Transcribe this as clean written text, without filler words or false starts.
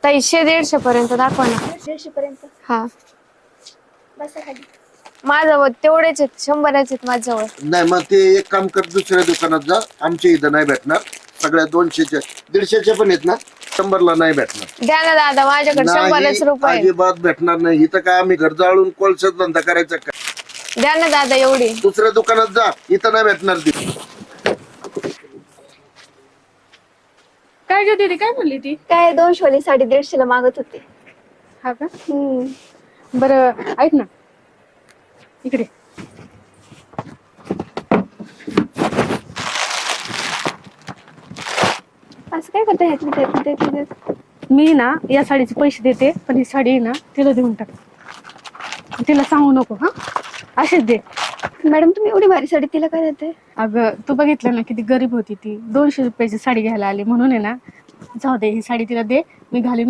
ताई 100-150 पर्यंत दाखवा ना. 150 पर्यंत. हा बसा खाली. माझ्यावर तेवढेच आहेत, 100च आहेत माझ्यावर. नाही मग ते एक काम कर, दुसऱ्या दुकानात जा. आमच्या इथं नाही भेटणार. सगळ्या 200च्या 150च्या पण आहेत ना, 100ला नाही भेटणार. द्या ना दादा, माझ्याकडे 100च रुपये आहेत. अजिबात भेटणार नाही. इथं काय आम्ही घर जाळून कोळशात धंदा करायचा का? द्या ना दादा एवढी. दुसऱ्या दुकानात जा, इथं नाही भेटणार ती. काय ग दीदी, काय म्हणली ती? काय 200 वाली साडी 150 ला मागत होते. हा का? बरं ऐक ना, इकडे. असं काय करता ह्यातली मी ना या साडीचे पैसे देते, पण ही साडी आहे ना तिला देऊन टाक. तिला सांगू नको हा, असेच दे. मॅडम तुम्ही एवढी भारी साडी तिला काय देते? अगं तू बघितलं ना किती गरीब होती ती, 200 रुपयाची साडी घ्यायला आली म्हणून आहे ना. जाऊ दे, ही साडी तिला दे, मी घालीन.